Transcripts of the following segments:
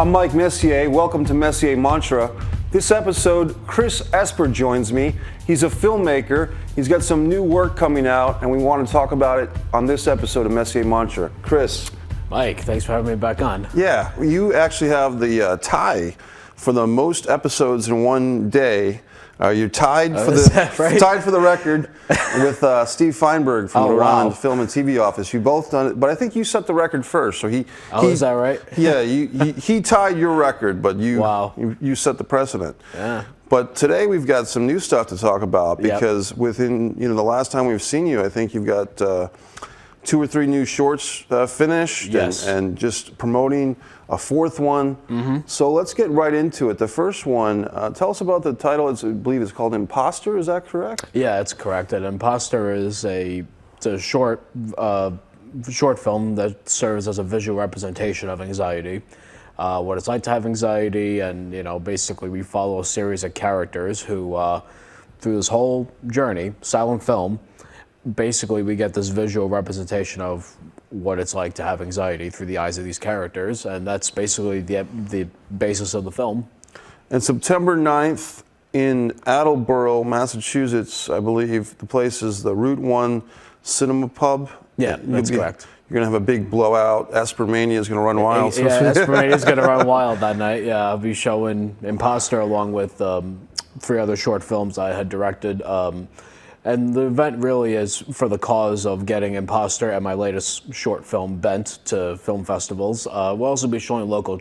I'm Mike Messier. Welcome to Messier Mantra. This episode, Chris Esper joins me. He's a filmmaker. He's got some new work coming out, and we want to talk about it on this episode of Messier Mantra. Chris. Mike, thanks for having me back on. Yeah, you actually have the tie for the most episodes in one day. You're tied for the record with Steve Feinberg from the Rant Film and TV office. You both done it, but I think you set the record first. So is that right? Yeah, he tied your record, but you set the precedent. Yeah. But today we've got some new stuff to talk about because within the last time we've seen you, I think you've got 2 or 3 new shorts finished, and just promoting a 4th one. Mm-hmm. So let's get right into it. The first one, tell us about the title. I believe it's called Imposter. Is that correct? Yeah, it's correct. And Imposter is a short film that serves as a visual representation of anxiety. What it's like to have anxiety, and basically we follow a series of characters who, through this whole journey, silent film, basically we get this visual representation of what it's like to have anxiety through the eyes of these characters, and that's basically the basis of the film. And September 9th in Attleboro, Massachusetts, I believe the place is the Route 1 Cinema Pub. Yeah, that's correct. You're going to have a big blowout. Espermania is going to run wild. Yeah, Espermania is going to run wild that night. Yeah, I'll be showing Imposter along with 3 other short films I had directed. And the event really is for the cause of getting Imposter and my latest short film, Bent, to film festivals. We'll also be showing local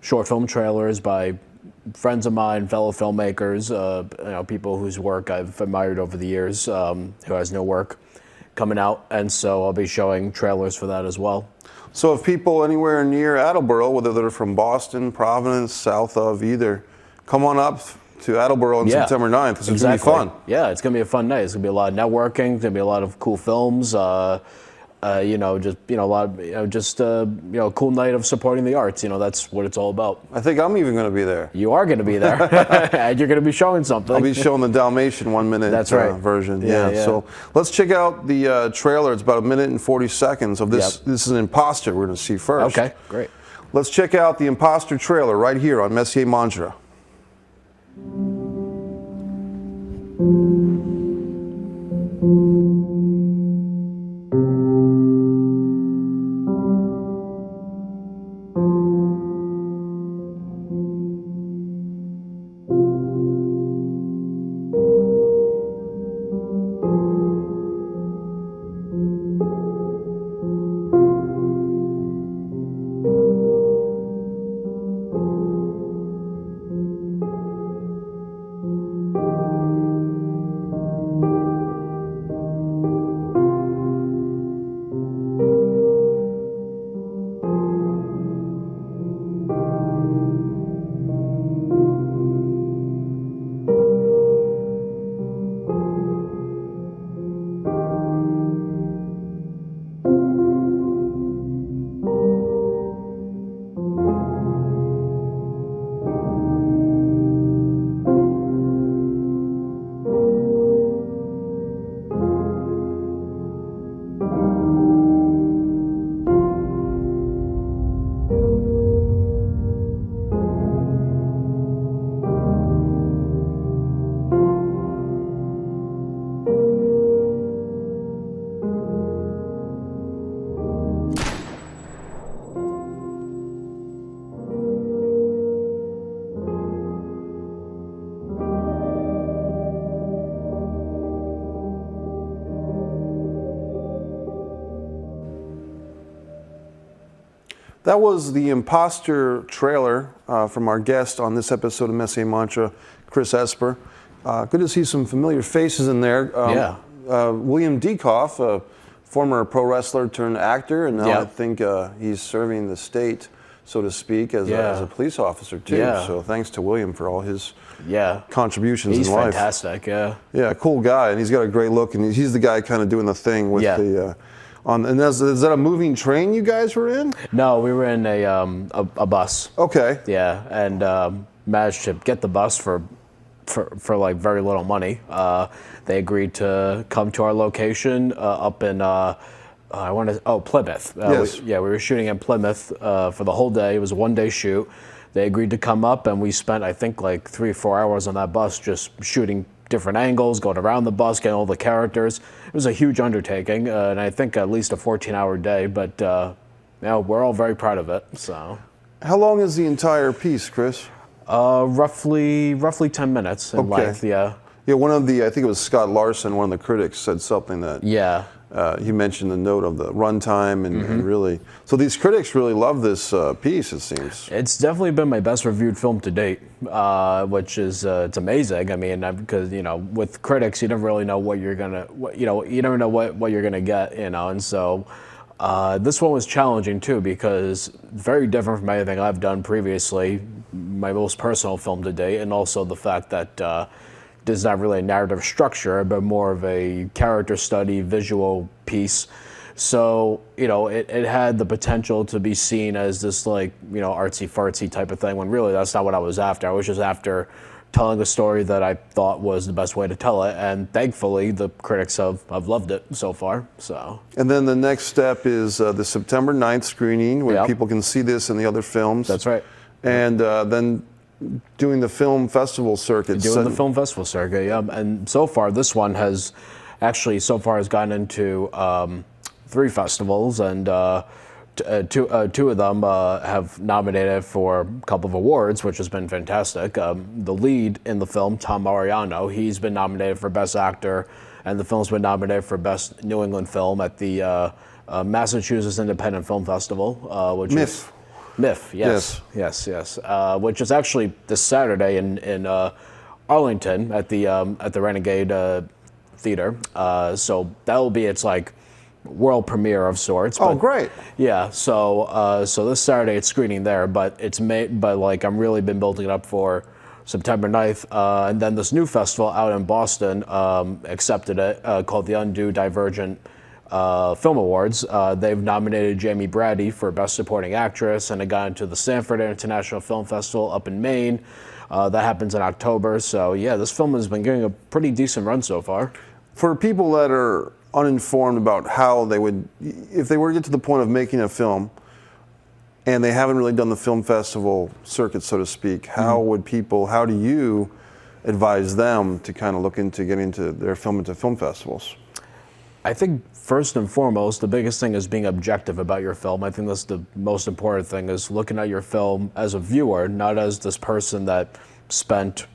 short film trailers by friends of mine, fellow filmmakers, people whose work I've admired over the years, who has new work coming out. And so I'll be showing trailers for that as well. So if people anywhere near Attleboro, whether they're from Boston, Providence, south of either, come on up to Attleboro on September 9th. It's going to be fun. Yeah, it's going to be a fun night. It's going to be a lot of networking. There's going to be a lot of cool films. A cool night of supporting the arts. That's what it's all about. I think I'm even going to be there. You are going to be there, and you're going to be showing something. I'll be showing the Dalmatian 1-minute version. Yeah. So let's check out the trailer. It's about 1 minute and 40 seconds of this. This is an Imposter we're going to see first. Okay, great. Let's check out the Imposter trailer right here on Messier Mantra. That was the Imposter trailer from our guest on this episode of Messier Mantra, Chris Esper. Good to see some familiar faces in there. William Dieckhoff, a former pro wrestler turned actor, and now I think he's serving the state, so to speak, as a police officer too. So thanks to William for all his contributions in life. He's fantastic. Yeah, cool guy, and he's got a great look, and he's the guy kind of doing the thing with the. And is that a moving train you guys were in? No, we were in a bus. Okay. Yeah, and managed to get the bus for like very little money. They agreed to come to our location up in Plymouth. Yes. We were shooting in Plymouth for the whole day. It was a one-day shoot. They agreed to come up, and we spent, I think, like 3 or 4 hours on that bus just shooting different angles, going around the bus, getting all the characters. It was a huge undertaking, and I think at least a 14-hour day, but we're all very proud of it. So, how long is the entire piece, Chris? Roughly 10 minutes in length, yeah. Yeah, I think it was Scott Larson, one of the critics, said something that he mentioned the note of the runtime and really. So these critics really love this piece, it seems. It's definitely been my best reviewed film to date, which is it's amazing. I mean, because with critics, you never really know what you're gonna, you never know what you're gonna get, and so. This one was challenging too because very different from anything I've done previously, my most personal film to date, and also the fact that there's not really a narrative structure, but more of a character study, visual piece. So, it had the potential to be seen as this artsy-fartsy type of thing, when really that's not what I was after. I was just after telling a story that I thought was the best way to tell it, and thankfully the critics have loved it so far. So. And then the next step is the September 9th screening, where people can see this and the other films. That's right. And then doing the film festival circuit. Doing the film festival circuit, yeah. And so far, this one has gotten into 3 festivals, and two of them have nominated for a couple of awards, which has been fantastic. The lead in the film, Tom Mariano, he's been nominated for Best Actor, and the film's been nominated for Best New England Film at the Massachusetts Independent Film Festival, which is MIFF, yes. Which is actually this Saturday in Arlington at the Renegade Theater. So that'll be its world premiere of sorts. Oh, great! Yeah. So this Saturday it's screening there, but I'm really been building it up for September 9th, and then this new festival out in Boston accepted it, called the Undue Divergent Film Awards. They've nominated Jamie Brady for Best Supporting Actress, and it got into the Sanford International Film Festival up in Maine. That happens in October. So yeah, this film has been getting a pretty decent run so far. For people that are uninformed about how they would, if they were to get to the point of making a film, and they haven't really done the film festival circuit, so to speak, how do you advise them to kind of look into getting their film into film festivals? I think first and foremost, the biggest thing is being objective about your film. I think that's the most important thing, is looking at your film as a viewer, not as this person that spent,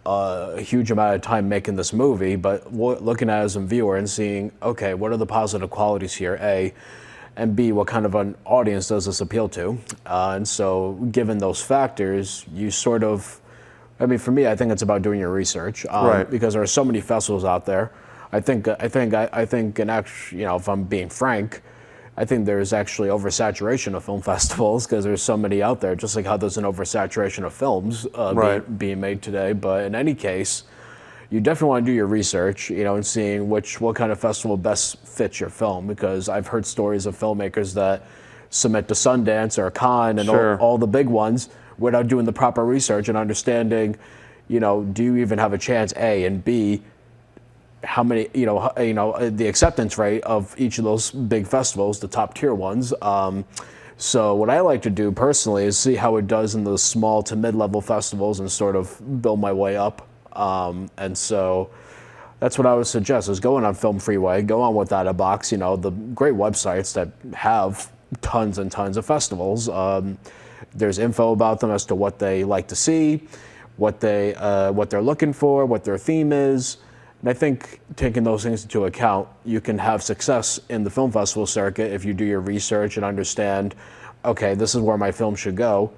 a huge amount of time making this movie, but looking at it as a viewer and seeing, okay, what are the positive qualities here, A, and B, what kind of an audience does this appeal to? And so given those factors, you sort of, for me, I think it's about doing your research, right. Because there are so many festivals out there. I think, if I'm being frank, I think there's actually oversaturation of film festivals because there's so many out there, just like how there's an oversaturation of films being made today. But in any case, you definitely want to do your research, and seeing what kind of festival best fits your film. Because I've heard stories of filmmakers that submit to Sundance or Cannes and all the big ones without doing the proper research and understanding, do you even have a chance, A, and B, how many, the acceptance rate of each of those big festivals, the top tier ones. So what I like to do personally is see how it does in the small to mid-level festivals and sort of build my way up. And so that's what I would suggest, is going on Film Freeway, go on Without a Box, the great websites that have tons and tons of festivals. There's info about them as to what they like to see, what they're looking for, what their theme is. And I think taking those things into account, you can have success in the film festival circuit if you do your research and understand, okay, this is where my film should go,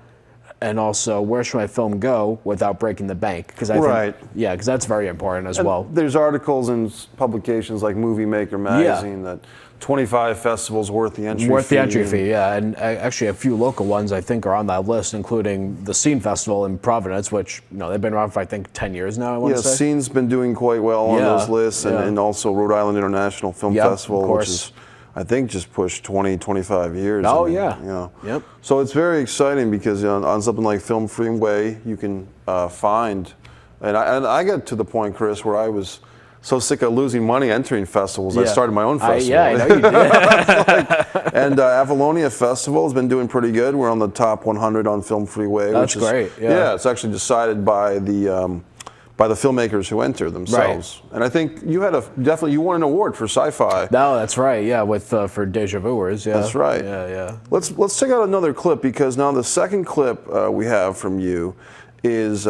and also where should my film go without breaking the bank? Because because that's very important as well. There's articles in publications like Movie Maker magazine that 25 festivals worth the entry fee. Yeah. And actually a few local ones I think are on that list, including the Scene Festival in Providence, which they've been around for I think 10 years now, I want to say. Scene's been doing quite well on those lists, and also Rhode Island International Film Festival, which is, I think, just pushed 20, 25 years. Oh, Yep. So it's very exciting because on something like Film Freeway, you can find, and I got to the point, Chris, where I was so sick of losing money entering festivals. I started my own festival. Yeah, I know you did. And Avalonia Festival has been doing pretty good. We're on the top 100 on Film Freeway. That's which is great. Yeah, it's actually decided by the filmmakers who enter themselves. Right. And I think you had you won an award for sci-fi. No, that's right. Yeah, with for Deja Vuers. Yeah, that's right. Yeah. Let's check out another clip, because now the second clip we have from you is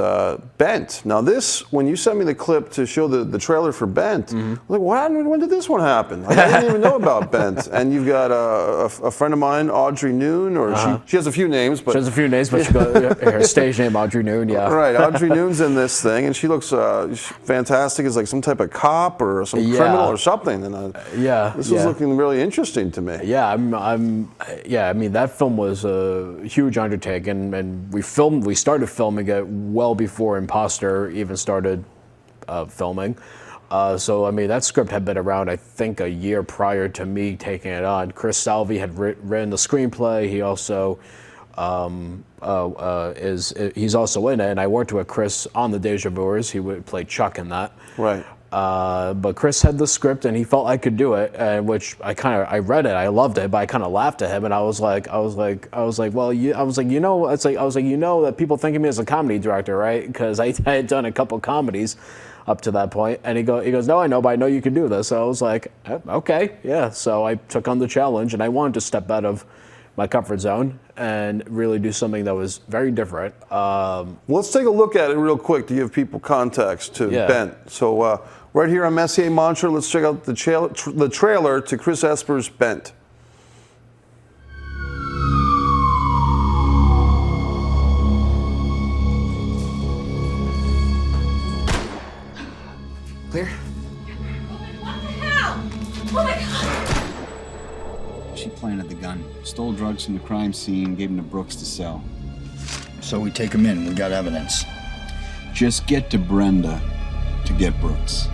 Bent. Now this, when you sent me the clip to show the trailer for Bent, I'm like, when did this one happen? Like, I didn't even know about Bent. And you've got a friend of mine, Audrey Noon, or she has a few names, but she got her stage name Audrey Noon. Yeah, right. Audrey Noon's in this thing, and she looks fantastic as like some type of cop or some criminal or something. And this was looking really interesting to me. Yeah, I mean, that film was a huge undertaking, and we started filming it well before Imposter even started filming. So, I mean, that script had been around, I think, a year prior to me taking it on. Chris Salvi had written the screenplay. He also he's also in it, and I worked with Chris on the Deja Vuers. He would play Chuck in that. Right. But Chris had the script, and he felt I could do it, which I read it, I loved it, but I kind of laughed at him, and I was like, well, you know that people think of me as a comedy director, right? Because I had done a couple comedies up to that point, and he goes, no, I know, but I know you can do this. So I was like, okay, yeah. So I took on the challenge, and I wanted to step out of my comfort zone and really do something that was very different. Let's take a look at it real quick to give people context to Bent. So right here on Messier Mantra, let's check out the trailer to Chris Esper's Bent. Clear? What the hell? Oh my God! She planted the gun, stole drugs from the crime scene, gave them to Brooks to sell. So we take him in, we got evidence. Just get to Brenda to get Brooks.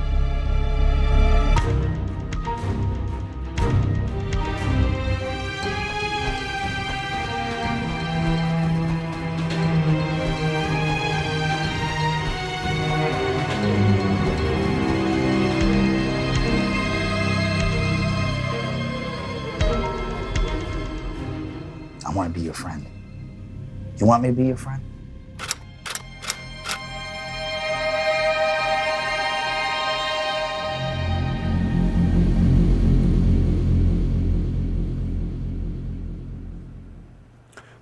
I want to be your friend. You want me to be your friend?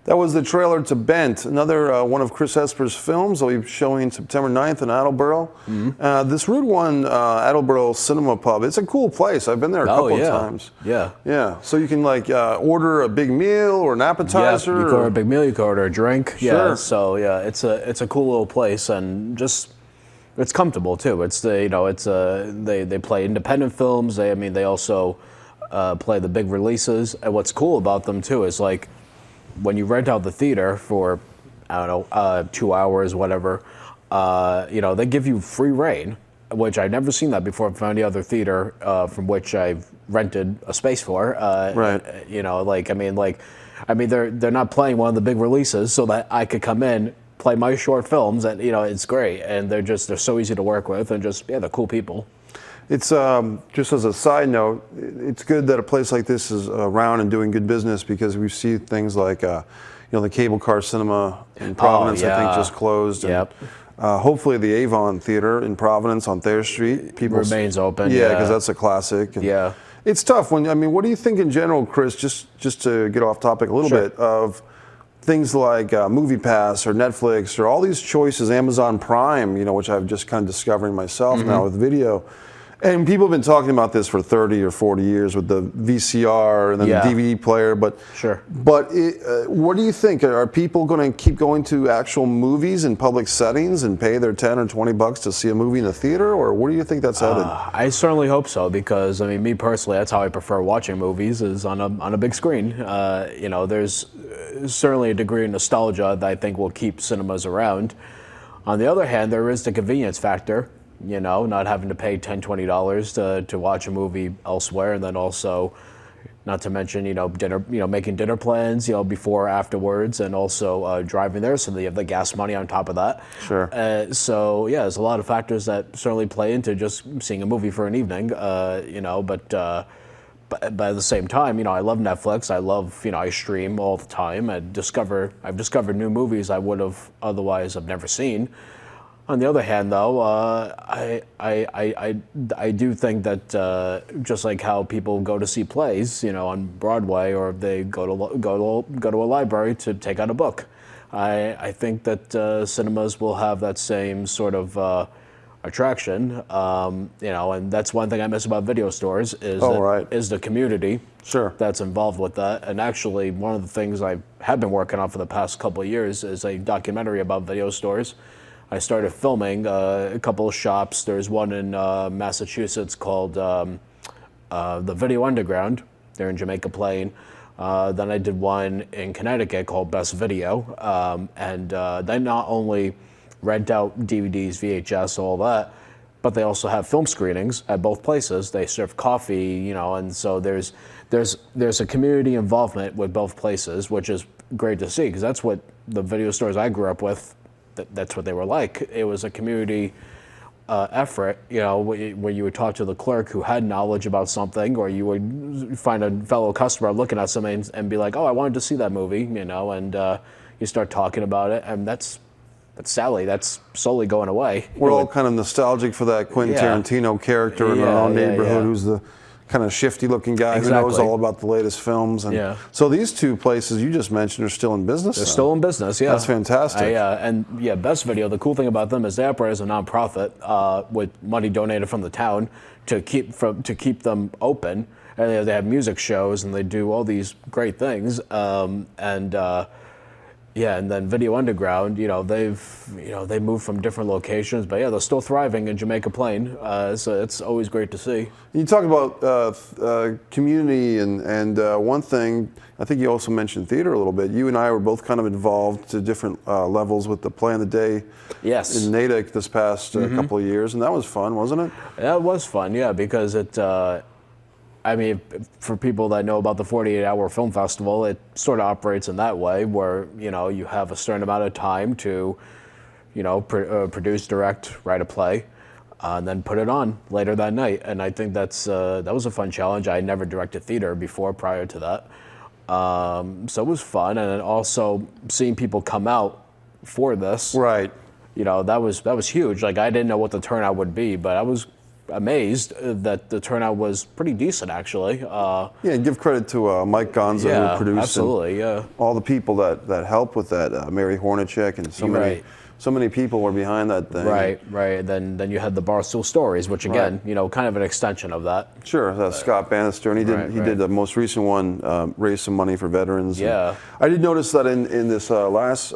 That was the trailer to Bent, another one of Chris Esper's films. They'll be showing September 9th in Attleboro. This Route 1 Attleboro Cinema Pub, it's a cool place. I've been there a couple of times. Yeah. So you can like order a big meal or an appetizer. Yeah, you can order a big meal, you can order a drink. Sure. Yeah, so yeah, it's a cool little place, and just it's comfortable too. They play independent films. They also play the big releases. And what's cool about them too is like, when you rent out the theater for, 2 hours, whatever, they give you free reign, which I've never seen that before from any other theater from which I've rented a space for. Right. They're not playing one of the big releases, so that I could come in, play my short films, and it's great, and they're so easy to work with, and they're cool people. It's just as a side note, it's good that a place like this is around and doing good business, because we see things like, the Cable Car Cinema in Providence, I think, just closed. Yep. And, hopefully the Avon Theater in Providence on Thayer Street remains open. Yeah, because that's a classic. And it's tough what do you think in general, Chris? Just to get off topic a little bit of things like Movie Pass or Netflix or all these choices, Amazon Prime, which I've just kind of discovering myself now with video. And people have been talking about this for 30 or 40 years with the VCR and then the DVD player. But what do you think? Are people going to keep going to actual movies in public settings and pay their 10 or 20 bucks to see a movie in the theater? Or where do you think that's headed? I certainly hope so, because me personally, that's how I prefer watching movies, is on a big screen. There's certainly a degree of nostalgia that I think will keep cinemas around. On the other hand, there is the convenience factor. Not having to pay $10, $20 to watch a movie elsewhere, and then also Not to mention, dinner, making dinner plans, before, afterwards, and also driving there, so they have the gas money on top of that. Sure. So yeah, there's a lot of factors that certainly play into just seeing a movie for an evening, but at the same time, I love Netflix. I love, I stream all the time. I've discovered new movies I would have otherwise have never seen. On the other hand, though, I do think that just like how people go to see plays, on Broadway, or they go to a library to take out a book, I think that cinemas will have that same sort of attraction, and that's one thing I miss about video stores is the community. Sure. That's involved with that. And actually, one of the things I have been working on for the past couple of years is a documentary about video stores. I started filming a couple of shops. There's one in Massachusetts called the Video Underground. They're in Jamaica Plain. Then I did one in Connecticut called Best Video. And they not only rent out DVDs, VHS, all that, but they also have film screenings at both places. They serve coffee, and so there's a community involvement with both places, which is great to see, because that's what the video stores I grew up with, that's what they were like. It was a community effort, where you would talk to the clerk who had knowledge about something, or you would find a fellow customer looking at something and be like, oh, I wanted to see that movie, and you start talking about it, and that's Sally. That's slowly going away. We're all kind of nostalgic for that Quentin Tarantino character in our own neighborhood, who's the kind of shifty-looking guy who knows all about the latest films. And so these two places you just mentioned are still in business. They're still in business. Yeah, that's fantastic. Best Video. The cool thing about them is they operate as a nonprofit with money donated from the town to keep them open. And they have music shows and they do all these great things. And then Video Underground, they moved from different locations, but they're still thriving in Jamaica Plain. So it's always great to see. You talk about community, and one thing, I think you also mentioned theater a little bit. You and I were both kind of involved to different levels with the Play on the Day in Natick this past couple of years, and that was fun, wasn't it? That was fun, because it... for people that know about the 48-hour film festival, it sort of operates in that way, where you have a certain amount of time to, produce, direct, write a play, and then put it on later that night. And I think that was a fun challenge. I had never directed theater before prior to that, so it was fun. And then also seeing people come out for this, right? That was huge. Like, I didn't know what the turnout would be, but I was amazed that the turnout was pretty decent, actually. Give credit to Mike Gonza, who produced, absolutely, all the people that helped with that. Mary Hornacek and so many people were behind that thing. Right. Then you had the Barstool Stories, which again, kind of an extension of that. Sure, Scott Bannister, and he did the most recent one, raise some money for veterans. Yeah. I did notice that in this last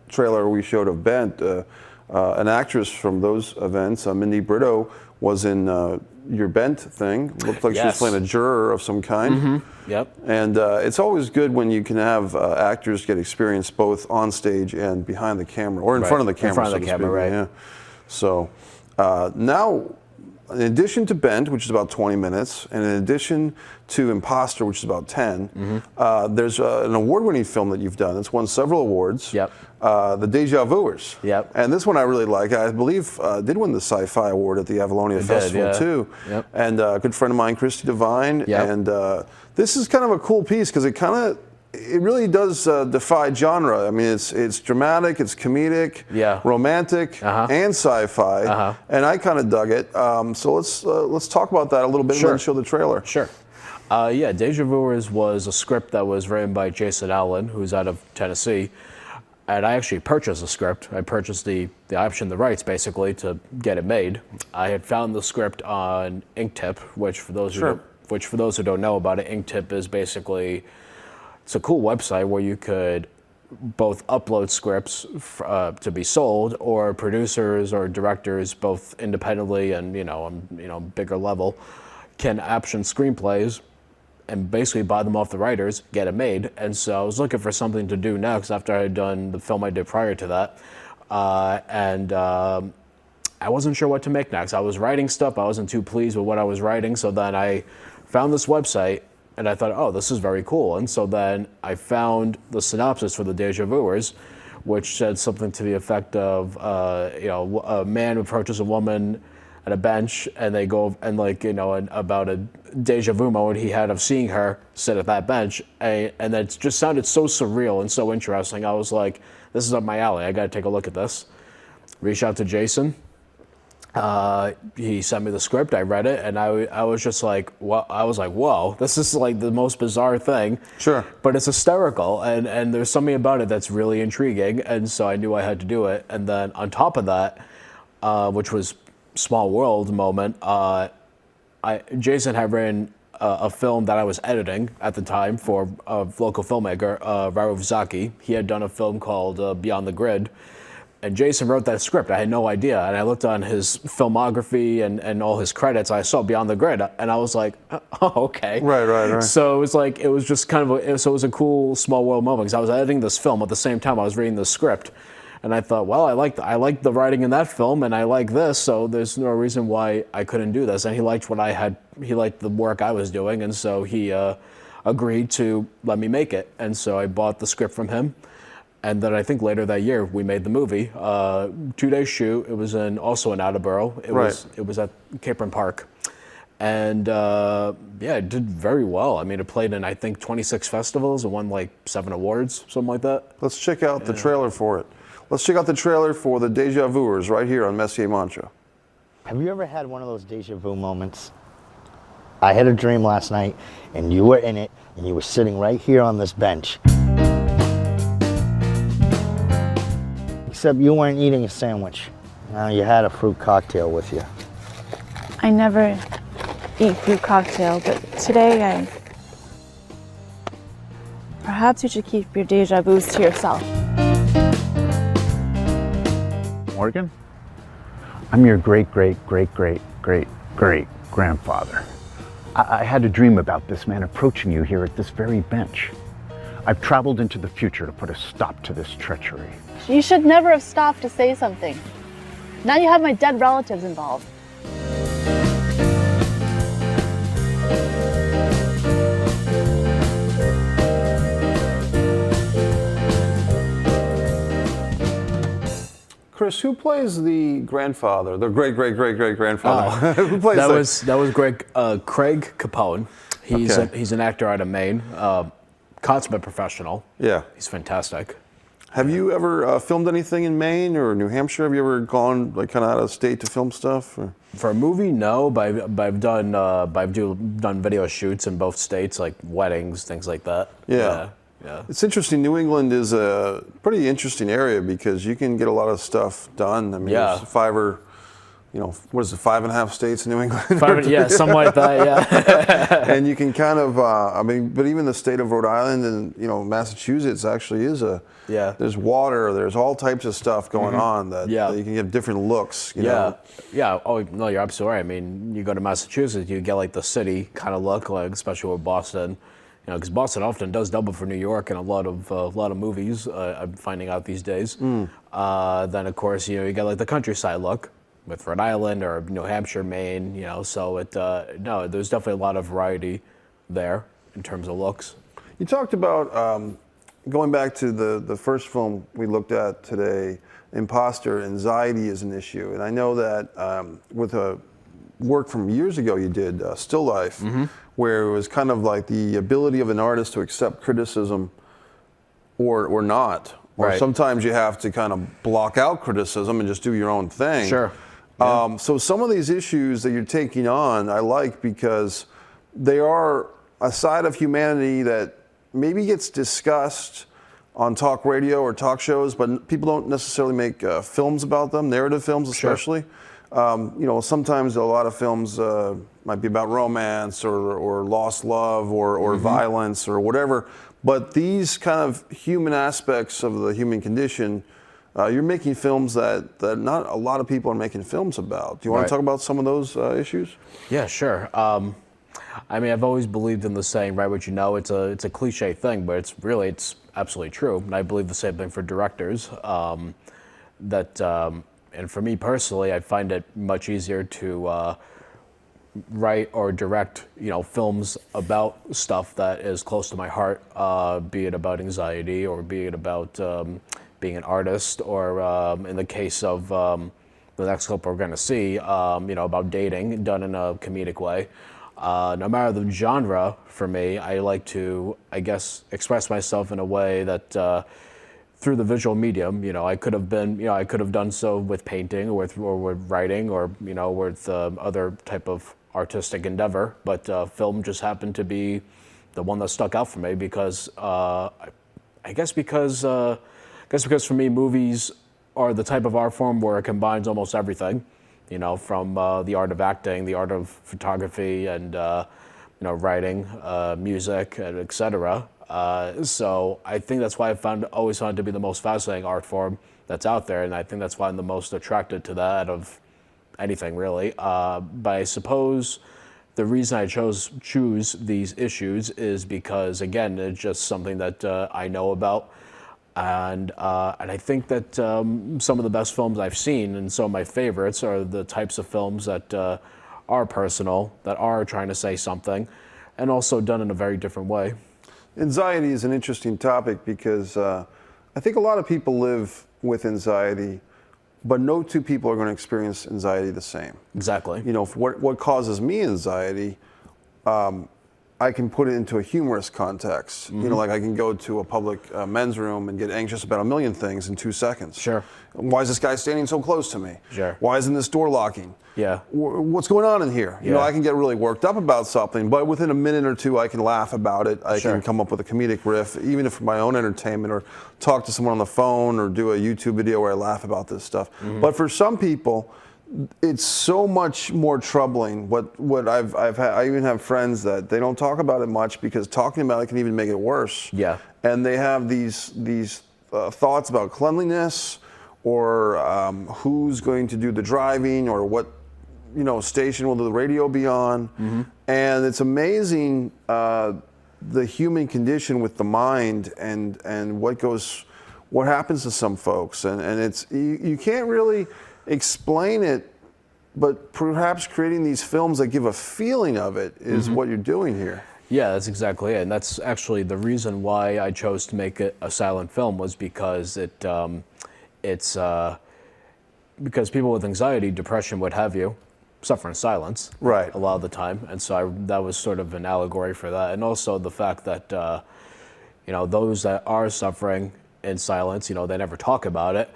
trailer we showed of Bent, an actress from those events, Mindy Brito, was in your Bent thing. Looked like she was playing a juror of some kind. Mm-hmm. Yep. And it's always good when you can have actors get experience both on stage and behind the camera, or in front of the camera. In front of the camera, right. Yeah. So now, in addition to Bent, which is about 20 minutes, and in addition to Imposter, which is about 10, there's an award-winning film that you've done. It's won several awards. Yep. The Deja Vuers. Yep. And this one I really like. I believe did win the Sci-Fi Award at the Avalonia Festival too. Yep. And a good friend of mine, Christy Devine. Yep. And this is kind of a cool piece because it really does defy genre. I mean, it's dramatic, it's comedic, romantic, and sci-fi, and I kind of dug it. So let's talk about that a little bit and then show the trailer. Sure. Deja Vuers was a script that was written by Jason Allen, who's out of Tennessee, and I actually purchased the script. I purchased the option, the rights, basically, to get it made. I had found the script on Inktip, which for those who don't know about it, Inktip is basically, it's a cool website where you could both upload scripts to be sold, or producers or directors, both independently and on bigger level, can option screenplays and basically buy them off the writers, get it made. And so I was looking for something to do next after I had done the film I did prior to that, and I wasn't sure what to make next. I was writing stuff. I wasn't too pleased with what I was writing, so then I found this website And I thought, oh, this is very cool. And so then I found the synopsis for the Deja Vuers, which said something to the effect of, a man approaches a woman at a bench, and they go and about a deja vu moment he had of seeing her sit at that bench, and it just sounded so surreal and so interesting. I was like, this is up my alley. I got to take a look at this. Reached out to Jason. He sent me the script. I read it, and I was just like, whoa, this is like the most bizarre thing. Sure. But it's hysterical, and there's something about it that's really intriguing, and so I knew I had to do it. And then on top of that, which was small world moment, Jason had written a film that I was editing at the time for a local filmmaker, Raouf Zaki. He had done a film called Beyond the Grid. And Jason wrote that script. I had no idea. And I looked on his filmography and all his credits. I saw Beyond the Grid, and I was like, oh, okay. Right. So it was just kind of it was a cool small world moment, because I was editing this film at the same time I was reading the script. And I thought, well, I like the writing in that film, and I like this, so there's no reason why I couldn't do this. And he liked what I had. He liked the work I was doing, and so he agreed to let me make it. And so I bought the script from him. And then I think later that year we made the movie. 2-day shoot. It was also in Attleboro. It was at Capron Park, and it did very well. I mean, it played in I think 26 festivals and won like 7 awards, something like that. Let's check out the trailer for it. Let's check out the trailer for the Deja Vuers right here on Messier Mantra. Have you ever had one of those deja vu moments? I had a dream last night, and you were in it, and you were sitting right here on this bench. Except you weren't eating a sandwich. Now you had a fruit cocktail with you. I never eat fruit cocktail, but today perhaps you should keep your deja vus to yourself. Morgan, I'm your great-great-great-great-great-great-grandfather. I had a dream about this man approaching you here at this very bench. I've traveled into the future to put a stop to this treachery. You should never have stopped to say something. Now you have my dead relatives involved. Chris, who plays the grandfather, the great-great-great-great-grandfather? Who plays that was Craig Capone. He's an actor out of Maine, consummate professional. Yeah. He's fantastic. Have you ever filmed anything in Maine or New Hampshire? Have you ever gone like kind of out of state to film stuff? Or? For a movie, no, but I've done video shoots in both states, like weddings, things like that. Yeah. Yeah. It's interesting. New England is a pretty interesting area because you can get a lot of stuff done. I mean, there's 5.5 states in New England? Something like that, yeah. And you can kind of, but even the state of Rhode Island and, Massachusetts actually is there's water, there's all types of stuff going on that you can get different looks, you know. Yeah, oh, no, you're absolutely right. I mean, you go to Massachusetts, you get like the city kind of look, like especially with Boston. Because Boston often does double for New York in a lot of movies. I'm finding out these days. Then of course you get like the countryside look with Rhode Island or New Hampshire, Maine. So there's definitely a lot of variety there in terms of looks. You talked about going back to the first film we looked at today. Imposter anxiety is an issue, and I know that with a work from years ago you did, Still Life, where it was kind of like the ability of an artist to accept criticism or not. Or sometimes you have to kind of block out criticism and just do your own thing. Sure. Yeah. So some of these issues that you're taking on, I like because they are a side of humanity that maybe gets discussed on talk radio or talk shows, but people don't necessarily make films about them, narrative films especially. Sure. Sometimes a lot of films might be about romance or lost love or violence or whatever. But these kind of human aspects of the human condition, you're making films that not a lot of people are making films about. Do you want to talk about some of those issues? Yeah, sure. I mean, I've always believed in the saying, "Write what you know." It's a cliche thing, but it's absolutely true. And I believe the same thing for directors. And for me personally, I find it much easier to write or direct, films about stuff that is close to my heart, be it about anxiety or be it about being an artist, or in the case of the next clip we're going to see, about dating done in a comedic way. No matter the genre, for me, I like to, I guess, express myself in a way that through the visual medium, I could have done so with painting or with writing or, with other type of artistic endeavor. But film just happened to be the one that stuck out for me because, I guess because for me, movies are the type of art form where it combines almost everything, from the art of acting, the art of photography, and writing, music, and etc. So I think that's why always found it to be the most fascinating art form that's out there, and I think that's why I'm the most attracted to that of anything really. But I suppose the reason I choose these issues is because, again, it's just something that I know about, and I think that some of the best films I've seen and some of my favorites are the types of films that are personal, that are trying to say something, and also done in a very different way. Anxiety is an interesting topic because I think a lot of people live with anxiety, but no two people are going to experience anxiety the same. Exactly. For what causes me anxiety, I can put it into a humorous context. Mm-hmm. Like I can go to a public men's room and get anxious about a million things in 2 seconds. Sure. Why is this guy standing so close to me? Sure. Why isn't this door locking? Yeah. What's going on in here? Yeah. I can get really worked up about something, but within a minute or two, I can laugh about it. I Sure. can come up with a comedic riff, even if for my own entertainment, or talk to someone on the phone, or do a YouTube video where I laugh about this stuff. Mm-hmm. But for some people, it's so much more troubling. What I've had, I even have friends that they don't talk about it much because talking about it can even make it worse. Yeah. And they have these thoughts about cleanliness, or who's going to do the driving, or what station will the radio be on. Mm-hmm. And it's amazing the human condition with the mind and what happens to some folks, and it's you can't really explain it, but perhaps creating these films that give a feeling of it is mm-hmm. what you're doing here. Yeah, that's exactly it. And that's actually the reason why I chose to make it a silent film, was because it's because people with anxiety, depression, what have you, suffer in silence. Right. A lot of the time. And so that was sort of an allegory for that. And also the fact that, those that are suffering in silence, they never talk about it.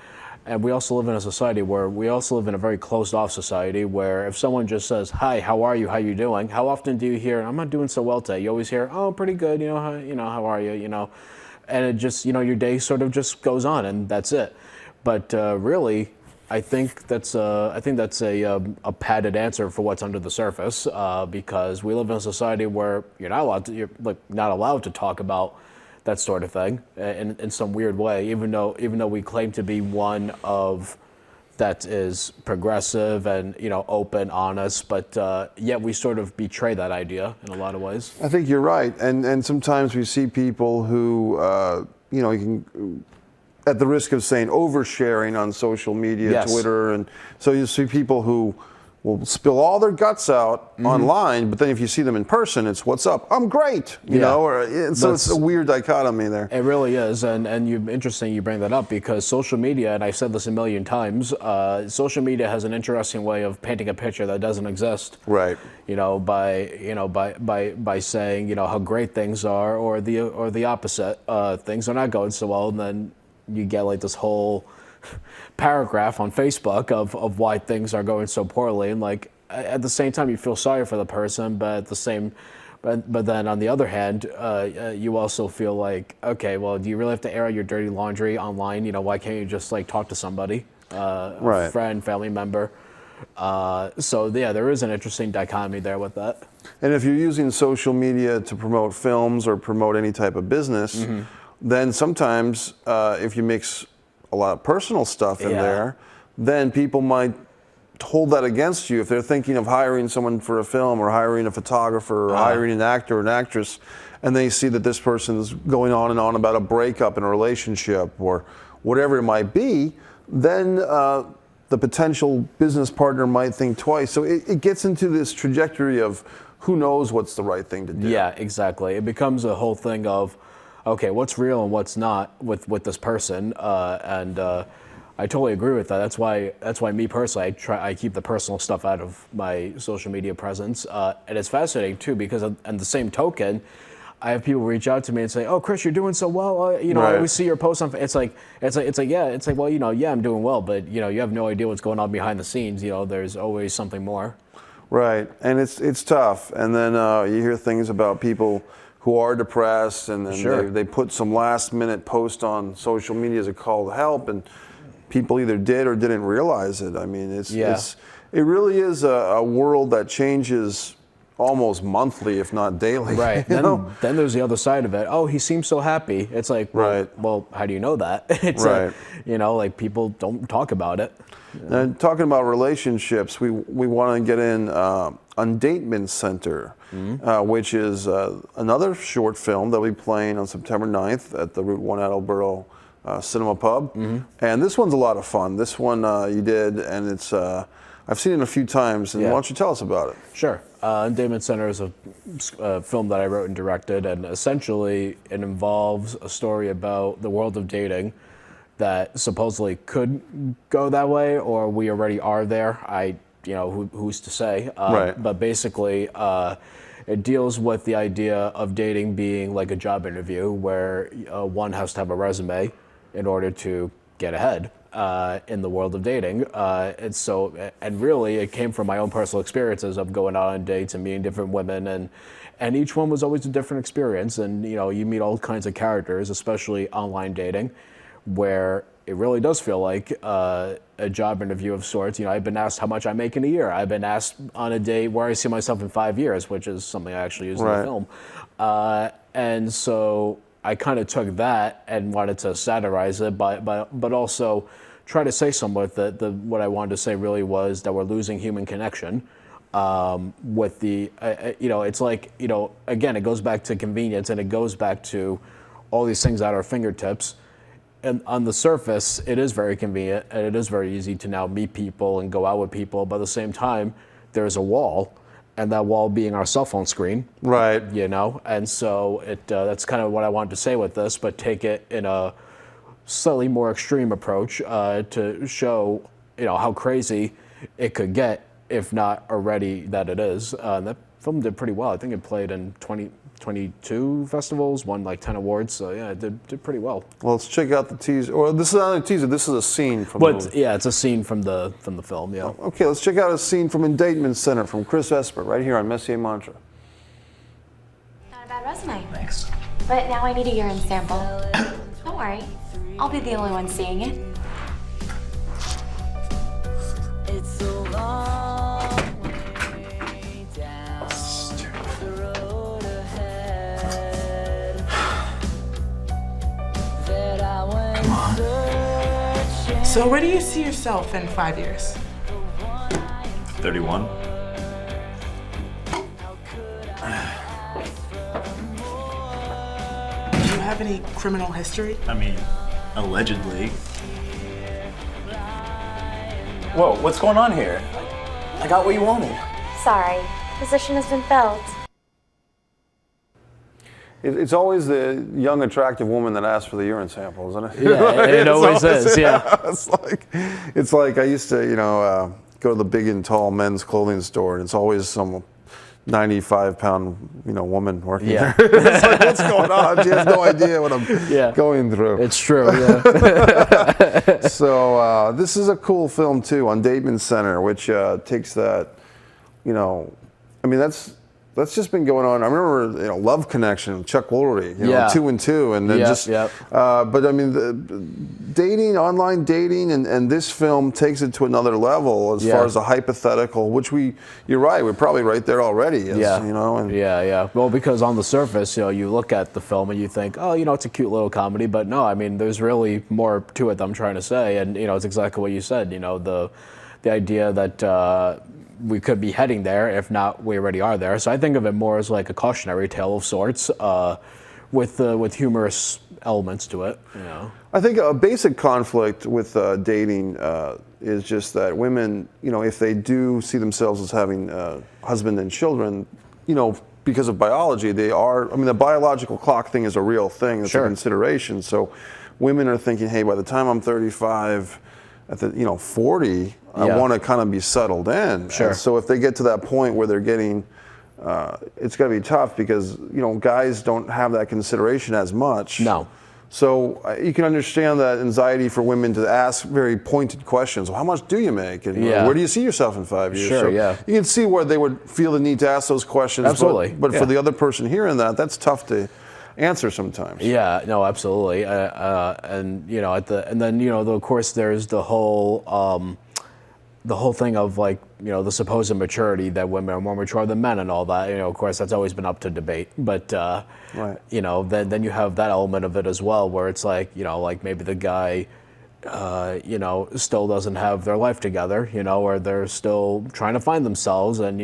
And we also live in a society where a very closed-off society where if someone just says, "Hi, how are you? How you doing?" How often do you hear, "I'm not doing so well today"? You always hear, "Oh, pretty good. How are you?" And it just, your day sort of just goes on, and that's it. But really, I think that's a padded answer for what's under the surface, because we live in a society where you're not allowed to talk about that sort of thing in some weird way, even though we claim to be one of that is progressive and open, honest, but yet we sort of betray that idea in a lot of ways. I think you're right, and sometimes we see people who you can, at the risk of saying oversharing on social media, Yes. Twitter, and so you see people who will spill all their guts out mm-hmm. online, but then if you see them in person, it's "What's up? I'm great," so it's a weird dichotomy there. It really is, and interesting you bring that up, because social media, and I've said this a million times, social media has an interesting way of painting a picture that doesn't exist. Right. By saying how great things are, or the opposite, things are not going so well, and then you get like this whole paragraph on Facebook of why things are going so poorly, and like at the same time you feel sorry for the person, but then on the other hand, you also feel like, okay, well, do you really have to air out your dirty laundry online? Why can't you just like talk to somebody, Right. a friend, family member? So yeah, there is an interesting dichotomy there with that. And if you're using social media to promote films or promote any type of business, mm-hmm. then sometimes if you mix a lot of personal stuff in Yeah. there, then people might hold that against you if they're thinking of hiring someone for a film, or hiring a photographer, or hiring an actor or an actress, and they see that this person is going on and on about a breakup in a relationship or whatever it might be, then the potential business partner might think twice. So it gets into this trajectory of who knows what's the right thing to do. Yeah, exactly. It becomes a whole thing of, okay, what's real and what's not with this person, and I totally agree with that. That's why me personally, I keep the personal stuff out of my social media presence, and it's fascinating too because on the same token, I have people reach out to me and say, "Oh, Chris, you're doing so well. You know, I always see your posts on." It's like, well, you know, yeah, I'm doing well, but you know, you have no idea what's going on behind the scenes. You know, there's always something more. Right, and it's tough. And then you hear things about people who are depressed, and then they put some last-minute post on social media as a call to help, and people either did or didn't realize it. I mean, it really is a world that changes almost monthly, if not daily. Right. Then there's the other side of it. Oh, he seems so happy. It's like, well, how do you know that? It's like, you know, like people don't talk about it. And talking about relationships, we want to get in Undatement Center, which is another short film that we'll be playing on September 9th at the Route 1 Attleboro Cinema Pub. And this one's a lot of fun. This one you did, and it's I've seen it a few times. And why don't you tell us about it? Sure. Undatement Center is a film that I wrote and directed, and essentially it involves a story about the world of dating that supposedly could go that way, or we already are there. Who's to say? But basically, it deals with the idea of dating being like a job interview, where one has to have a resume in order to get ahead in the world of dating. And really, it came from my own personal experiences of going out on dates and meeting different women, and each one was always a different experience. And you know, you meet all kinds of characters, especially online dating, where it really does feel like a job interview of sorts. You know, I've been asked how much I make in a year. I've been asked on a date where I see myself in 5 years, which is something I actually use in the film. And so I kind of took that and wanted to satirize it, but also try to say somewhat that what I wanted to say really was that we're losing human connection. With the, it's like, again, it goes back to convenience, and it goes back to all these things at our fingertips. And on the surface, it is very convenient, and it is very easy to now meet people and go out with people. But at the same time, there's a wall, and that wall being our cell phone screen. Right. You know, and so that's kind of what I wanted to say with this, but take it in a slightly more extreme approach to show, how crazy it could get, if not already that it is. And that film did pretty well. I think it played in 22 festivals, won like 10 awards. So yeah, it did pretty well. Well, let's check out the teaser. Or this is not a teaser. This is a scene from the movie. Yeah, it's a scene from the film. Yeah. Okay, let's check out a scene from Undatement Center from Chris Esper right here on Messier Mantra. Not a bad resume. Thanks. But now I need a urine sample. Don't worry, I'll be the only one seeing it. It's a long way down the road ahead that I went searching. So where do you see yourself in 5 years? 31. Do you have any criminal history? I mean, allegedly. Whoa, what's going on here? I got what you wanted. Sorry, position has been filled. It's always the young, attractive woman that asks for the urine sample, isn't it? Yeah, it always is. Yeah. It's like I used to, go to the big and tall men's clothing store, and it's always some 95-pound, woman working there. It's like, what's going on? She has no idea what I'm going through. It's true. Yeah. So this is a cool film too, Undatement Center, which takes that, that's just been going on. I remember, Love Connection, Chuck Woolery, 2 and 2, and then but I mean, the dating, online dating, and this film takes it to another level as far as the hypothetical, which you're right, we're probably right there already. Well, because on the surface, you look at the film and you think, oh, it's a cute little comedy, but no, I mean, there's really more to it that I'm trying to say, and it's exactly what you said. The idea that we could be heading there, if not we already are there. So I think of it more as like a cautionary tale of sorts, with humorous elements to it. I think a basic conflict with dating is just that women, if they do see themselves as having husband and children, because of biology, they are. I mean, the biological clock thing is a real thing. It's a consideration. So, women are thinking, hey, by the time I'm 35, at the 40, I want to kind of be settled in. Sure. And so if they get to that point where they're getting, it's got to be tough because guys don't have that consideration as much. No. So you can understand that anxiety for women to ask very pointed questions. Well, how much do you make? And where do you see yourself in 5 years? Sure, so yeah. You can see where they would feel the need to ask those questions. Absolutely. But for the other person hearing that, that's tough to answer sometimes. Yeah, no, absolutely. And then of course there's the whole thing of like, the supposed maturity that women are more mature than men and all that. Of course that's always been up to debate. But right. Then you have that element of it as well, where it's like, like maybe the guy still doesn't have their life together, or they're still trying to find themselves, and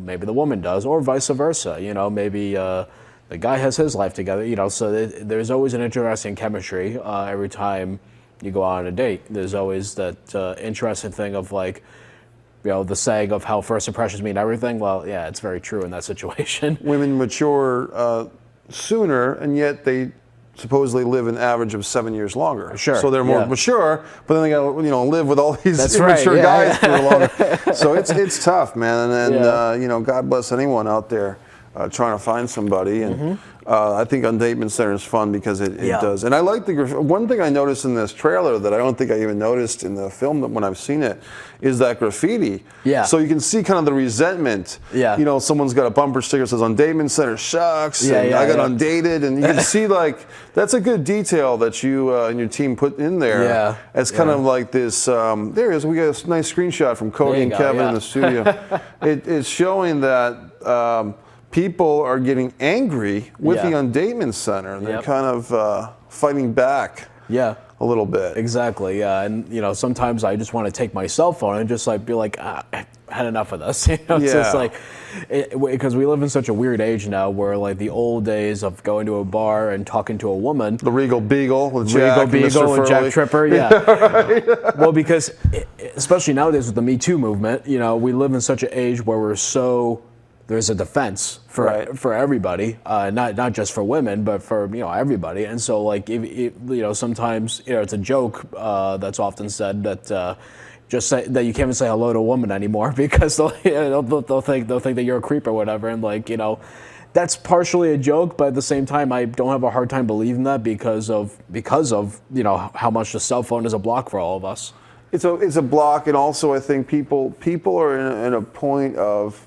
maybe the woman does, or vice versa. Maybe the guy has his life together. So there's always an interesting chemistry every time you go out on a date. There's always that interesting thing of like, the saying of how first impressions mean everything. Well, yeah, it's very true in that situation. Women mature sooner, and yet they supposedly live an average of 7 years longer. Sure. So they're more mature, but then they got to live with all these That's immature guys for longer. Yeah. So it's tough, man. And God bless anyone out there trying to find somebody. And I think Undatement Center is fun because it does. And I like one thing I noticed in this trailer that I don't think I even noticed in the film when I've seen it is that graffiti. Yeah. So you can see kind of the resentment. Yeah. Someone's got a bumper sticker that says Undatement Center sucks. And I got undated. And you can see like, that's a good detail that you and your team put in there. Yeah. As kind of like this, there it is. We got a nice screenshot from Cody and Kevin in the studio. It's showing that people are getting angry with the Undatement Center, and they're kind of fighting back a little bit. Exactly, yeah. And, sometimes I just want to take my cell phone and just like be like, I had enough of this. It's just like, because we live in such a weird age now where like the old days of going to a bar and talking to a woman. The Regal Beagle with Jack and Jack Tripper, yeah. Well, because especially nowadays with the Me Too movement, we live in such an age where there's a defense for everybody, not just for women, but for everybody. And so like if sometimes it's a joke that's often said that just say that you can't even say hello to a woman anymore because they'll think that you're a creep or whatever. And like that's partially a joke, but at the same time I don't have a hard time believing that because of how much the cell phone is a block for all of us. It's a block, and also I think people are in a point of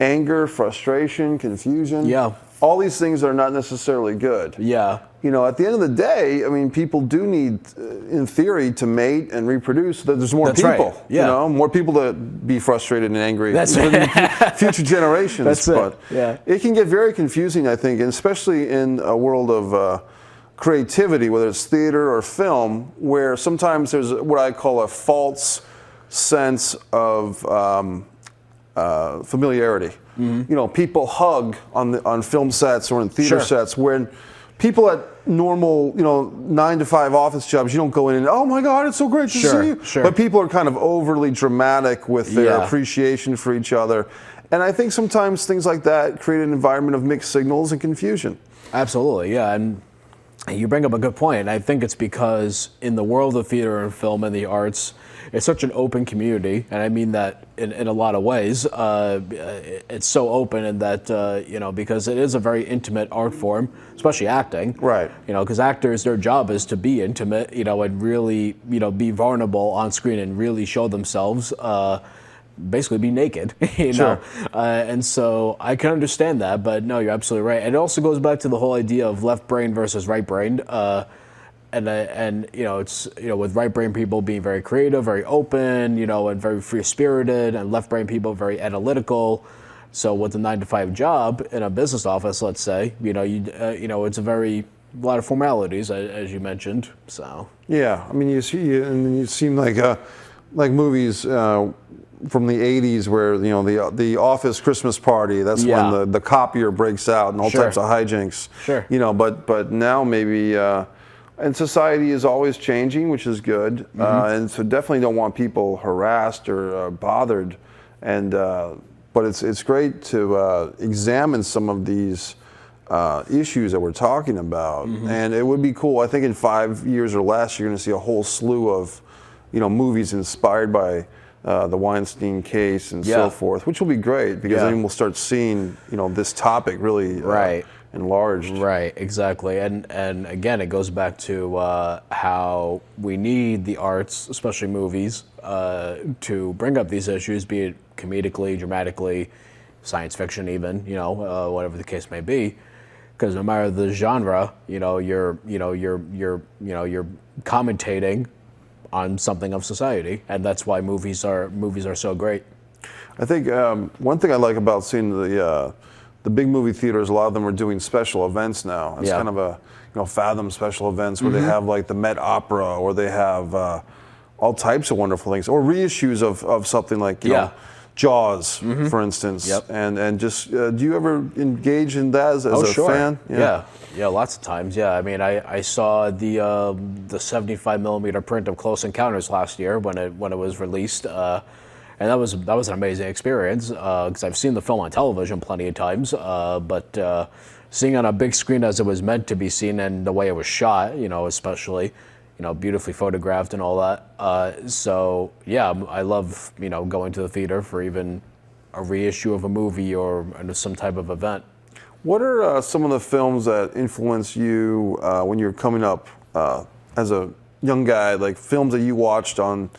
anger, frustration, confusion. Yeah. All these things are not necessarily good. Yeah. At the end of the day, I mean, people do need, in theory, to mate and reproduce. There's more people. Right. Yeah. More people to be frustrated and angry. That's future generations. That's but it can get very confusing, I think, and especially in a world of creativity, whether it's theater or film, where sometimes there's what I call a false sense of familiarity. People hug on film sets or in theater sets, when people at normal 9 to 5 office jobs, you don't go in and, oh my God, it's so great to see you. Sure. But people are kind of overly dramatic with their appreciation for each other, and I think sometimes things like that create an environment of mixed signals and confusion. Absolutely, yeah. And you bring up a good point. I think it's because in the world of theater and film and the arts, it's such an open community, and I mean that in a lot of ways. It's so open in that, because it is a very intimate art form, especially acting. Right. Because actors, their job is to be intimate, and really, be vulnerable on screen and really show themselves, basically be naked, Sure. And so I can understand that, but no, you're absolutely right. And it also goes back to the whole idea of left brain versus right brain. And it's with right brain people being very creative, very open, and very free spirited, and left brain people very analytical. So with a 9 to 5 job in a business office, let's say, it's a lot of formalities, as you mentioned. So yeah, I mean, you seem like movies from the '80s, where the office Christmas party. That's when the copier breaks out and all types of hijinks. Sure. But now maybe, and society is always changing, which is good. And so definitely don't want people harassed or bothered. And but it's great to examine some of these issues that we're talking about. And it would be cool. I think in 5 years or less, you're going to see a whole slew of movies inspired by the Weinstein case and so forth, which will be great because then we'll start seeing this topic really enlarged. Right, exactly. And again, it goes back to how we need the arts, especially movies, to bring up these issues, be it comedically, dramatically, science fiction, even whatever the case may be. Because no matter the genre, you're commentating on something of society, and that's why movies are so great. I think one thing I like about seeing the big movie theaters, a lot of them are doing special events now. It's kind of a Fathom special events where they have like the Met Opera, or they have all types of wonderful things, or reissues of something like Jaws, for instance. And just do you ever engage in that as a fan? Yeah, lots of times. Yeah, I mean, I saw the 75 millimeter print of Close Encounters last year when it was released, and that was an amazing experience because I've seen the film on television plenty of times, but seeing on a big screen as it was meant to be seen and the way it was shot, especially. Beautifully photographed and all that. So yeah, I love going to the theater for even a reissue of a movie or some type of event. What are some of the films that influence you when you're coming up as a young guy? Like films that you watched on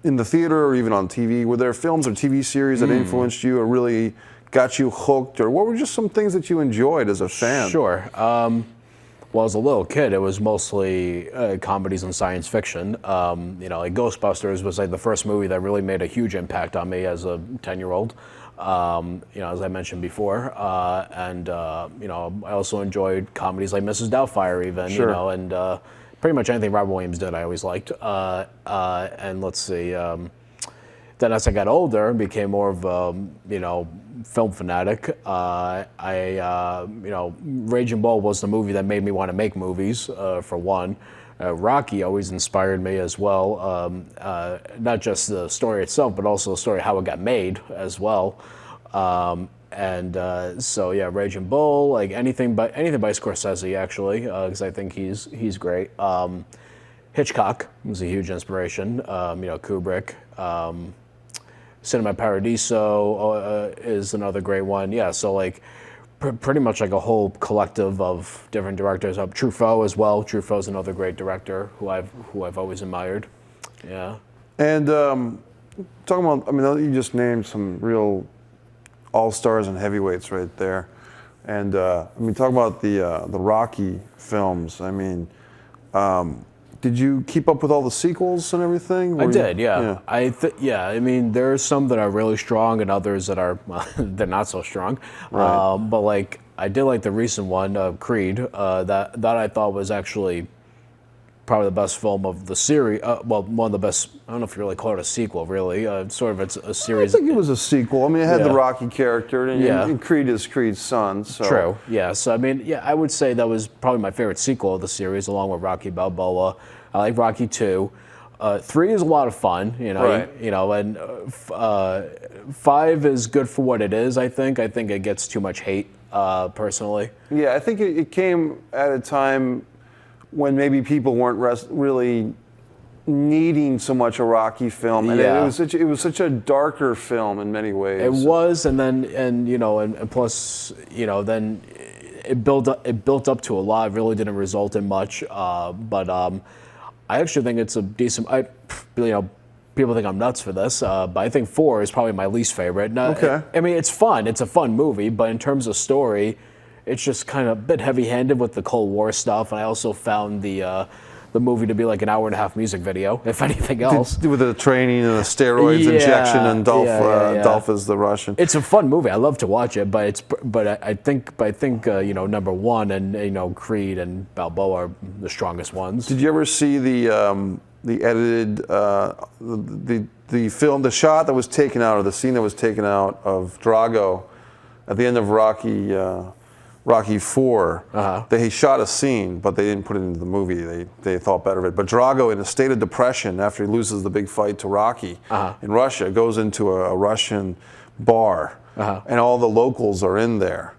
in the theater or even on TV. Were there films or TV series that influenced you or really got you hooked? Or what were just some things that you enjoyed as a fan? Sure. Well, as a little kid, it was mostly comedies and science fiction. Like Ghostbusters was like the first movie that really made a huge impact on me as a 10-year-old. As I mentioned before, and I also enjoyed comedies like Mrs. Doubtfire, even and pretty much anything Robin Williams did, I always liked. And let's see. Then as I got older and became more of a, film fanatic, Raging Bull was the movie that made me want to make movies, for one. Rocky always inspired me as well, not just the story itself, but also the story how it got made as well. So yeah, Raging Bull, like anything by Scorsese actually, because I think he's great. Hitchcock was a huge inspiration. Kubrick. Cinema Paradiso is another great one. Yeah, so like pretty much like a whole collective of different directors. Truffaut as well. Truffaut's another great director who I've always admired. Yeah. And talking about, you just named some real all-stars and heavyweights right there. And talking about the Rocky films. Did you keep up with all the sequels and everything? I did, yeah. There's some that are really strong and others that are they're not so strong. Right. But like I did like the recent one, Creed. That I thought was actually probably the best film of the series. One of the best. I don't know if you really call it a sequel, really. Sort of, it's a series. I think it was a sequel. It had the Rocky character, and Creed is Creed's son. So. True. Yeah. So I would say that was probably my favorite sequel of the series, along with Rocky Balboa. I like Rocky 2. 3 is a lot of fun, right. And 5 is good for what it is. I think it gets too much hate, personally. Yeah, I think it came at a time when maybe people weren't really needing so much a Rocky film, and it was such a darker film in many ways. It was, and plus, then it built up to a lot. It really didn't result in much, but I actually think it's a decent. People think I'm nuts for this, but I think 4 is probably my least favorite. Okay. It's fun. It's a fun movie, but in terms of story, it's just kind of a bit heavy-handed with the Cold War stuff. And I also found the movie to be like an hour-and-a-half music video, if anything else. With the training and the steroids injection, and Dolph is the Russian. It's a fun movie. I love to watch it, but I think number 1 and Creed and Balboa are the strongest ones. Did you ever see the edited the the shot that was taken out, or the scene that was taken out of Drago at the end of Rocky IV. They shot a scene, but they didn't put it into the movie. They thought better of it. But Drago, in a state of depression after he loses the big fight to Rocky in Russia, goes into a Russian bar, and all the locals are in there.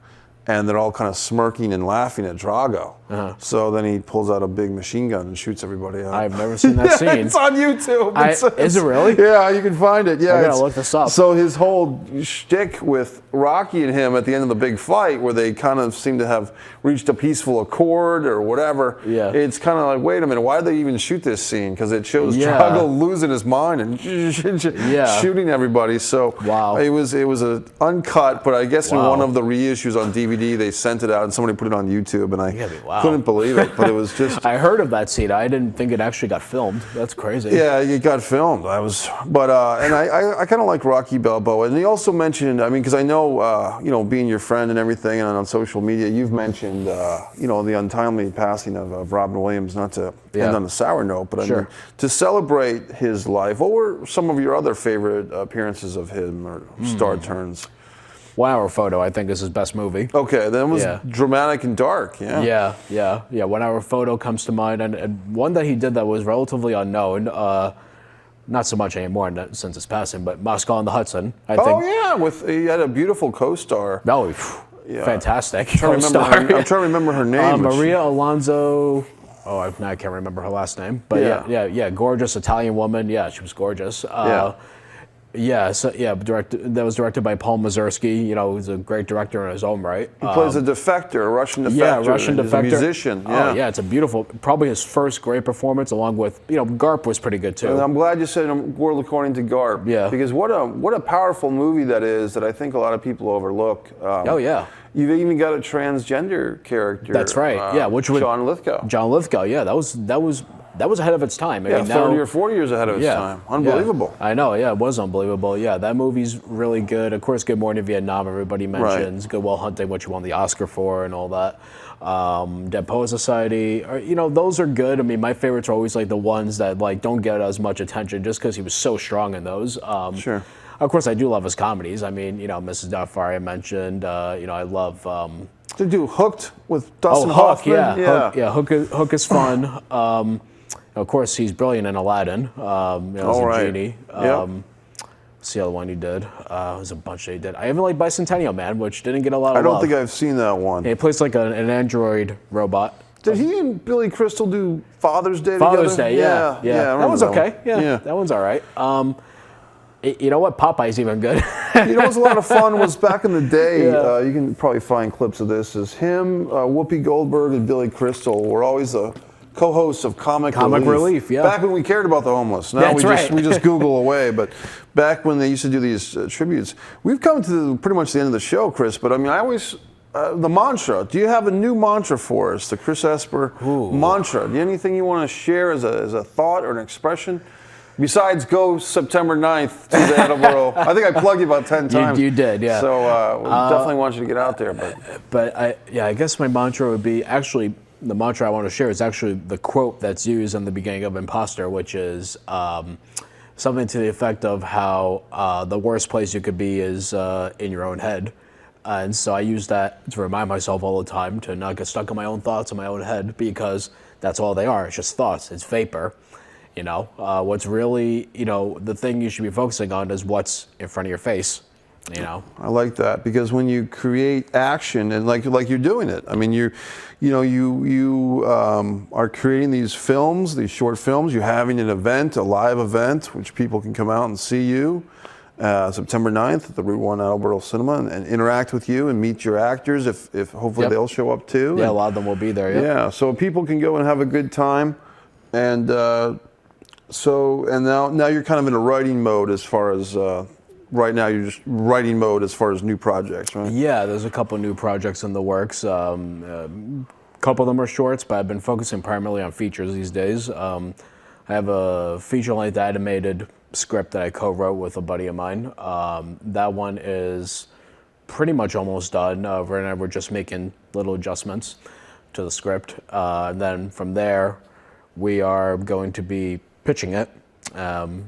And they're all kind of smirking and laughing at Drago. So then he pulls out a big machine gun and shoots everybody out. I've never seen that scene. It's on YouTube. Is it really? Yeah, you can find it. Yeah, I gotta look this up. So his whole shtick with Rocky and him at the end of the big fight, where they kind of seem to have reached a peaceful accord or whatever. Yeah. It's kind of like, wait a minute, why did they even shoot this scene? Because it shows Drago losing his mind and shooting everybody. So it was a uncut, but I guess in one of the reissues on DVD, they sent it out and somebody put it on YouTube, and I couldn't believe it. But it was just. I heard of that scene. I didn't think it actually got filmed. That's crazy. Yeah, it got filmed. And I kind of like Rocky Balboa. And he also mentioned, I mean, because I know, being your friend and everything, and on social media, you've mentioned, the untimely passing of Robin Williams. Not to end on a sour note, but I mean, to celebrate his life. What were some of your other favorite appearances of him or star turns? 1 Hour Photo, I think, is his best movie. Okay, then it was dramatic and dark. Yeah. 1 Hour Photo comes to mind, and one that he did that was relatively unknown. Not so much anymore since his passing, but Moscow on the Hudson. I think. He had a beautiful co-star. No, fantastic. I'm trying to remember her name. Maria Alonso. Oh, I can't remember her last name, but yeah, gorgeous Italian woman. Yeah, she was gorgeous. That was directed by Paul Mazursky. He's a great director in his own right. He plays a defector, a Russian defector. Yeah, Russian defector. He's a musician. Oh, yeah, it's a beautiful, probably his first great performance, along with, Garp was pretty good too. And I'm glad you said World According to Garp. Yeah. Because what a powerful movie that is, that I think a lot of people overlook. You've even got a transgender character. That's right. Which was John Lithgow. John Lithgow. Yeah, that was ahead of its time. 30 or 40 years ahead of its time. Unbelievable. Yeah. I know, it was unbelievable. Yeah, that movie's really good. Of course, Good Morning Vietnam, everybody mentions. Good Will Hunting, which you won the Oscar for and all that. Dead Poets Society, those are good. I mean, my favorites are always like the ones that don't get as much attention just because he was so strong in those. Sure. Of course, I do love his comedies. I mean, Mrs. Doubtfare I mentioned. I love... to do Hooked with Dustin Hoffman. Hook is fun. Of course, he's brilliant in Aladdin. As a genie. What's the other one he did? There's a bunch that he did. I even like Bicentennial Man, which didn't get a lot of love. I don't think I've seen that one. Yeah, he plays like an android robot. Did he and Billy Crystal do Father's Day Father's together? Day, yeah. That one's okay. Yeah, that one's all right. You know what? Popeye's even good. What was a lot of fun was back in the day, you can probably find clips of this, is him, Whoopi Goldberg, and Billy Crystal were always the co-hosts of Comic Relief. Back when we cared about the homeless. Now we just Google away. But back when they used to do these tributes. We've come to pretty much the end of the show, Chris, but I mean, I always... the mantra. Do you have a new mantra for us, the Chris Esper mantra? Anything you want to share as a thought or an expression? Besides, go September 9th to the Attleboro. I think I plugged you about 10 times. You did, yeah. So we definitely want you to get out there. But I guess my mantra would be, actually, the mantra I want to share is actually the quote that's used in the beginning of Imposter, which is something to the effect of how the worst place you could be is in your own head. And so I use that to remind myself all the time to not get stuck in my own thoughts in my own head, because that's all they are. It's just thoughts. It's vapor. What's really, the thing you should be focusing on is what's in front of your face, I like that, because when you create action and like you're doing it, I mean, you are creating these films, these short films, you're having an event, a live event, which people can come out and see you September 9th at the Route 1 Attleboro Cinema and interact with you and meet your actors if hopefully they'll show up too. Yeah, a lot of them will be there. Yeah, so people can go and have a good time. And now you're kind of in a writing mode as far as right now. You're just writing mode as far as new projects, right? Yeah, there's a couple new projects in the works. A couple of them are shorts, but I've been focusing primarily on features these days. I have a feature-length animated script that I co-wrote with a buddy of mine. That one is pretty much almost done. Right now we're just making little adjustments to the script. And then from there, we are going to be pitching it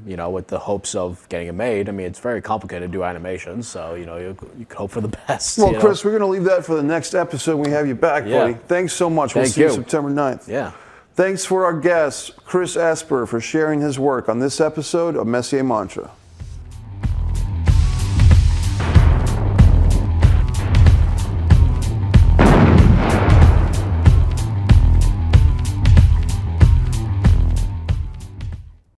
you know, with the hopes of getting it made. I mean, it's very complicated to do animations, so, you know, you could hope for the best. Well, you know? Chris, we're going to leave that for the next episode when we have you back, buddy. Thanks so much. We'll see you September 9th. Yeah. Thanks for our guest, Chris Esper, for sharing his work on this episode of Messier Mantra.